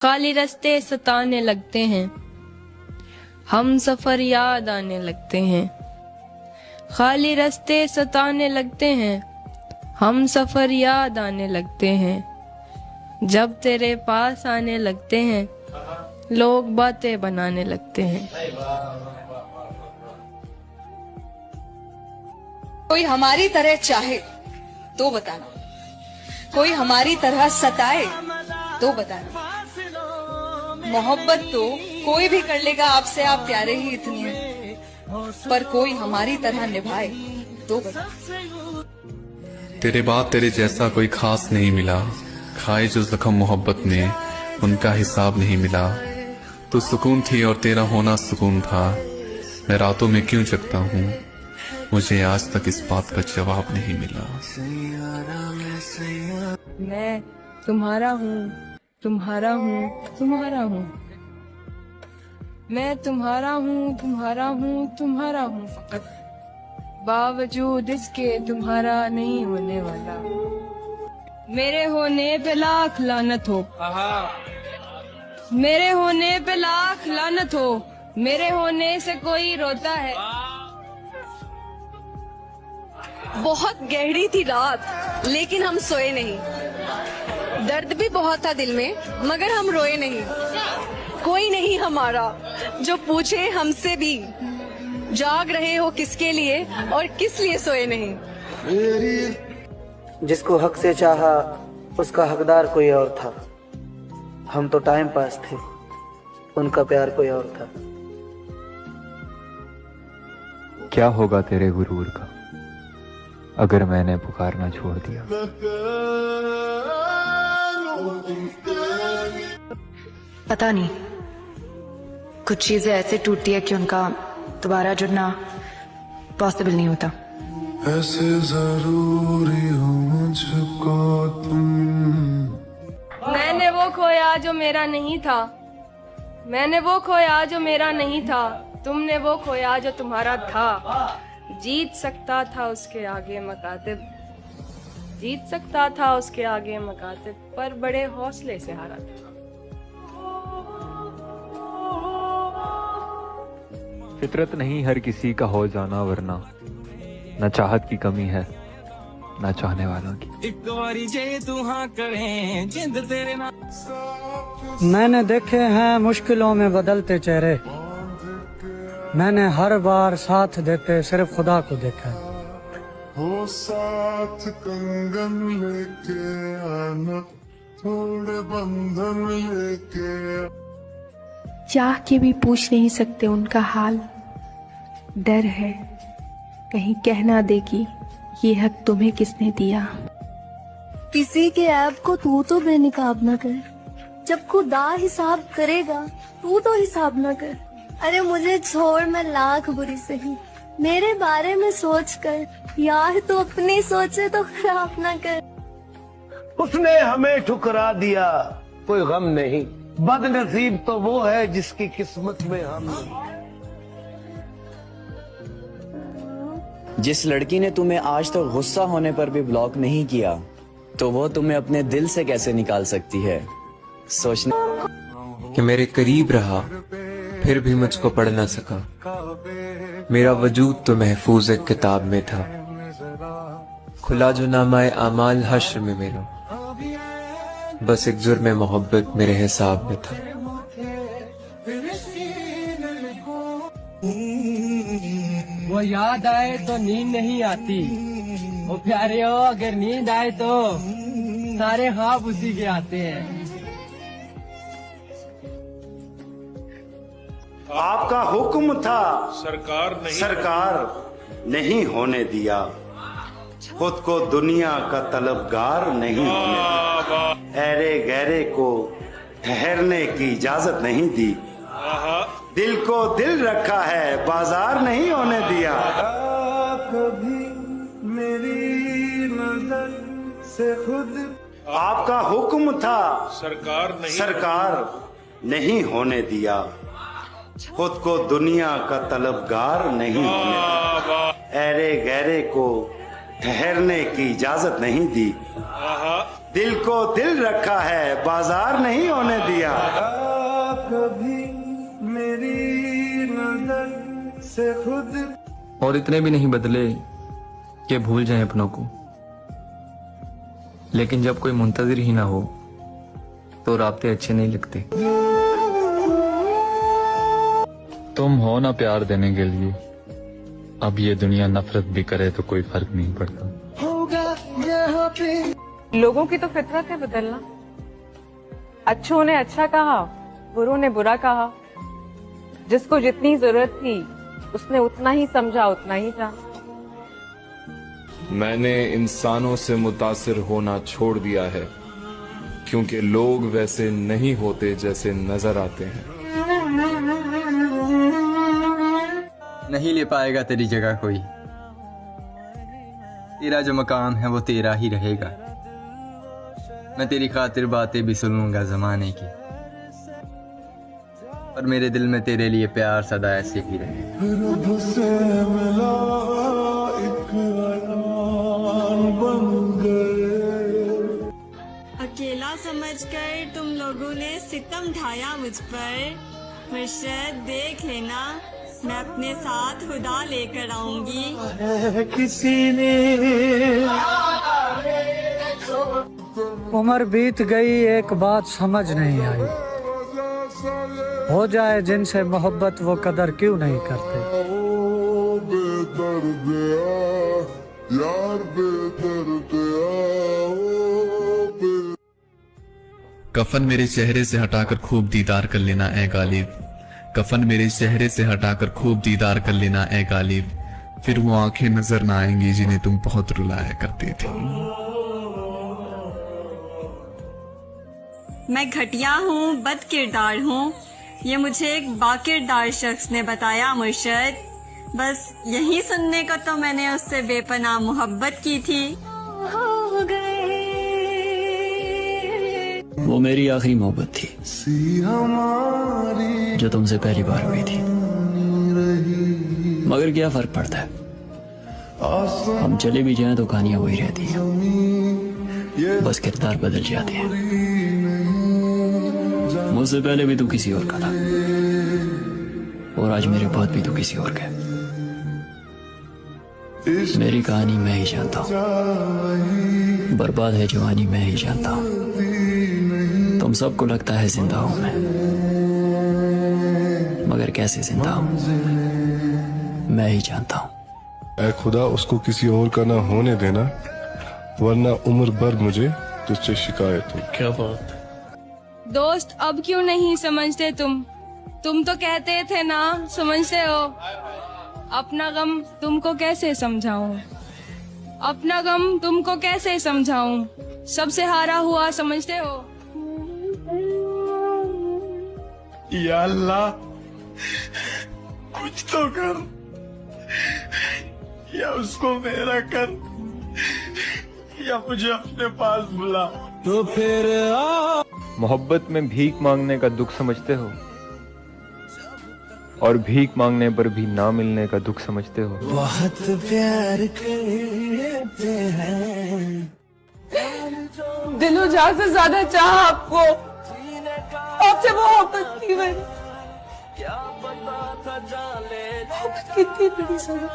खाली रास्ते सताने लगते हैं, हम सफर याद आने लगते हैं। खाली रास्ते सताने लगते हैं, हम सफर याद आने लगते हैं। जब तेरे पास आने लगते हैं, लोग बातें बनाने लगते हैं। कोई हमारी तरह चाहे तो बताना, कोई हमारी तरह सताए तो बताना। मोहब्बत तो कोई भी कर लेगा आपसे, आप प्यारे ही इतने हैं, पर कोई हमारी तरह निभाए तो बताना। तेरे बाद तेरे जैसा कोई खास नहीं मिला, खाए जो जख्म मोहब्बत में उनका हिसाब नहीं मिला। तू सुकून थी और तेरा होना सुकून था, मैं रातों में क्यों जगता हूँ, मुझे आज तक इस बात का जवाब नहीं मिला। मैं तुम्हारा हूँ, तुम्हारा हूँ, तुम्हारा हूँ। मैं तुम्हारा हूँ, तुम्हारा हूँ, तुम्हारा हूँ फकत, बावजूद इसके तुम्हारा नहीं होने वाला। मेरे होने पे लाख लानत हो, मेरे होने पे लाख लानत हो, मेरे होने से कोई रोता है। बहुत गहरी थी रात लेकिन हम सोए नहीं, दर्द भी बहुत था दिल में मगर हम रोए नहीं। कोई नहीं हमारा जो पूछे हमसे भी, जाग रहे हो किसके लिए और किस लिए सोए नहीं। जिसको हक से चाहा उसका हकदार कोई और था, हम तो टाइम पास थे, उनका प्यार कोई और था। क्या होगा तेरे गुरूर का अगर मैंने पुकारना छोड़ दिया। पता नहीं, कुछ चीजें ऐसे टूटती है कि उनका दोबारा जुड़ना पॉसिबल नहीं होता। ऐसे जरूरी हो मुझको तुम। मैंने वो खोया जो मेरा नहीं था, मैंने वो खोया जो मेरा नहीं था, तुमने वो खोया जो तुम्हारा था। जीत सकता था उसके आगे मकातिब, जीत सकता था उसके आगे मकातिब, पर बड़े हौसले से हारा था। फितरत नहीं हर किसी का हो जाना, वरना न चाहत की कमी है न चाहने वालों की। मैंने देखे हैं मुश्किलों में बदलते चेहरे, मैंने हर बार साथ देते सिर्फ खुदा को देखा। हो साथ कंगन लेके आना, थोड़े बंधन लेके। चाह के भी पूछ नहीं सकते उनका हाल, डर है कहीं कहना देगी ये हक तुम्हें किसने दिया। किसी के ऐब को तू तो बेनिकाब न कर, जब खुदा हिसाब करेगा तू तो हिसाब न कर। अरे मुझे छोड़ मैं लाख बुरी सही, मेरे बारे में सोच कर यार तू अपनी सोचे तो खराब न कर। उसने हमें ठुकरा दिया कोई गम नहीं, बदनसीब तो वो है जिसकी किस्मत में हम नहीं। जिस लड़की ने तुम्हें आज तक गुस्सा होने पर भी ब्लॉक नहीं किया, तो वो तुम्हें अपने दिल से कैसे निकाल सकती है। सोचना कि मेरे करीब रहा फिर भी मुझको पढ़ ना सका, मेरा वजूद तो महफूज एक किताब में था, खुला जो नामाए आमाल हश्र में मेरा, बस एक जुर्म मोहब्बत मेरे हिसाब में था। वो याद आए तो नींद नहीं आती, वो प्यारे हो अगर नींद आए तो सारे ख्वाब उसी के आते हैं। आपका हुक्म था सरकार नहीं होने दिया, खुद को दुनिया का तलबगार नहीं होने दिया। ऐरे गहरे को ठहरने की इजाजत नहीं दी, दिल को दिल रखा है बाजार नहीं होने दिया। कभी मेरी नजर से खुद। आपका हुक्म था सरकार नहीं होने दिया, खुद को दुनिया का तलबगार नहीं होने दिया। ऐरे गहरे को ठहरने की इजाजत नहीं दी, दिल को दिल रखा है, बाजार नहीं होने दिया। कभी मेरी नजर से खुद और इतने भी नहीं बदले कि भूल जाएं अपनों को, लेकिन जब कोई मुंतजिर ही ना हो तो राब्ते अच्छे नहीं लगते। तुम हो ना प्यार देने के लिए, अब ये दुनिया नफरत भी करे तो कोई फर्क नहीं पड़ता। लोगों की तो फितरत है बदलना। अच्छों ने अच्छा कहा, बुरों ने बुरा कहा। जिसको जितनी जरूरत थी उसने उतना ही समझा, उतना ही जाना। मैंने इंसानों से मुतासिर होना छोड़ दिया है, क्योंकि लोग वैसे नहीं होते जैसे नजर आते हैं। नहीं ले पाएगा तेरी जगह कोई, तेरा जो मकाम है वो तेरा ही रहेगा। मैं तेरी खातिर बातें भी सुन लूंगा जमाने की, और मेरे दिल में तेरे लिए प्यार सदा ऐसे ही रहे। रब से मिला एक अयान बन गए। अकेला समझकर तुम लोगों ने सितम ढाया मुझ पर। मुर्शद देख लेना, मैं अपने साथ खुदा लेकर आऊंगी। किसी ने उम्र बीत गई, एक बात समझ नहीं आई, हो जाए जिनसे मोहब्बत वो कदर क्यों नहीं करते। कफन मेरे चेहरे से हटाकर खूब दीदार कर लेना ए गालिब, कफन मेरे चेहरे से हटाकर खूब दीदार कर लेना ए गालिब, फिर वो आंखें नजर ना आएंगी जिन्हें तुम बहुत रुलाया करती थी। मैं घटिया हूँ, बद किरदार हूँ, ये मुझे एक बाकिरदार शख्स ने बताया मुर्शद। बस यही सुनने को तो मैंने उससे बेपनाह मोहब्बत की थी। वो मेरी आखिरी मोहब्बत थी जो तुमसे पहली बार हुई थी। मगर क्या फर्क पड़ता है, हम चले भी जाएं तो कहानियां वही रहती हैं, बस किरदार बदल जाते हैं। मुझसे पहले भी तू किसी और का था, और आज मेरे बाद भी तू किसी और का। मेरी कहानी मैं ही जानता हूँ, बर्बाद है जवानी मैं ही जानता हूँ। तुम सबको लगता है जिंदा हूं मैं, मगर कैसे जिंदा हूं मैं ही जानता हूं। ऐ खुदा उसको किसी और का ना होने देना, वरना उम्र भर मुझे तुझसे शिकायत हो। क्या बात। दोस्त अब क्यों नहीं समझते तुम तो कहते थे ना समझते हो। अपना गम तुमको कैसे समझाऊं, अपना गम तुमको कैसे समझाऊं, सबसे हारा हुआ समझते हो। या अल्लाह कुछ तो कर, या उसको मेरा कर, या मुझे अपने पास बुला। तो फिर मोहब्बत में भीख मांगने का दुख समझते हो, और भीख मांगने पर भी ना मिलने का दुख समझते हो। बहुत प्यार करते हैं, दिलो जान से ज्यादा चाहा आपको, आपसे मोहब्बत की मैंने। मोहब्बत कितनी बड़ी सजा।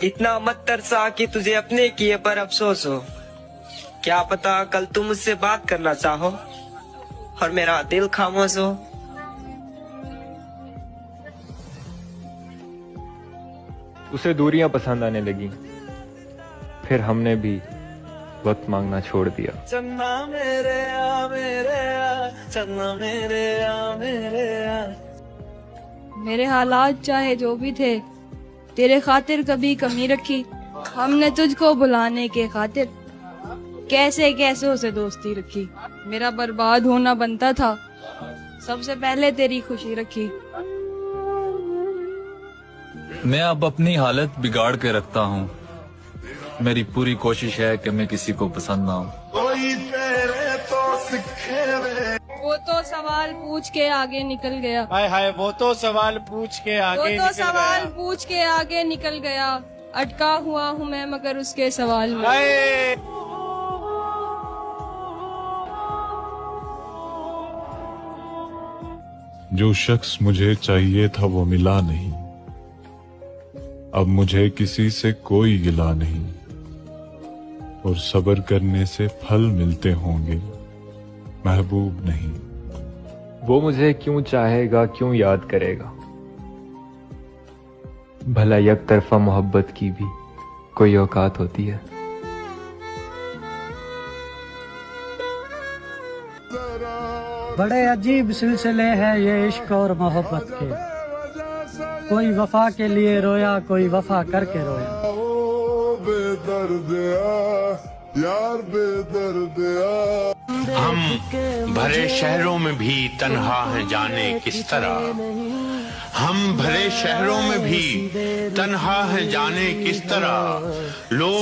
इतना मत तरसा कि तुझे अपने किए पर अफसोस हो। क्या पता कल तुम मुझसे बात करना चाहो और मेरा दिल खामोश हो। उसे दूरियां पसंद आने लगी, फिर हमने भी वक्त मांगना छोड़ दिया। चन्ना मेरे आ मेरे आ, चन्ना मेरे आ मेरे आ। मेरे हालात चाहे जो भी थे, तेरे खातिर कभी कमी रखी। हमने तुझको बुलाने के खातिर कैसे कैसों से दोस्ती रखी। मेरा बर्बाद होना बनता था, सबसे पहले तेरी खुशी रखी। मैं अब अपनी हालत बिगाड़ के रखता हूँ, मेरी पूरी कोशिश है कि मैं किसी को पसंद ना हूँ। कोई तेरे तो सिखे रे। वो तो सवाल पूछ के आगे निकल गया। हाय हाय, वो तो सवाल पूछ के आगे वो तो सवाल पूछ के आगे निकल गया। अटका हुआ हूँ मैं मगर उसके सवाल में। जो शख्स मुझे चाहिए था वो मिला नहीं, अब मुझे किसी से कोई गिला नहीं, और सब्र करने से फल मिलते होंगे, महबूब नहीं। वो मुझे क्यों चाहेगा, क्यों याद करेगा? भला एक तरफा मोहब्बत की भी कोई औकात होती है? बड़े अजीब सिलसिले हैं ये इश्क और मोहब्बत के। कोई वफा के लिए रोया, कोई वफा करके रोया। यार बेदर्दिया। हम भरे शहरों में भी तन्हा हैं जाने किस तरह, हम भरे शहरों में भी तन्हा हैं जाने किस तरह। लोग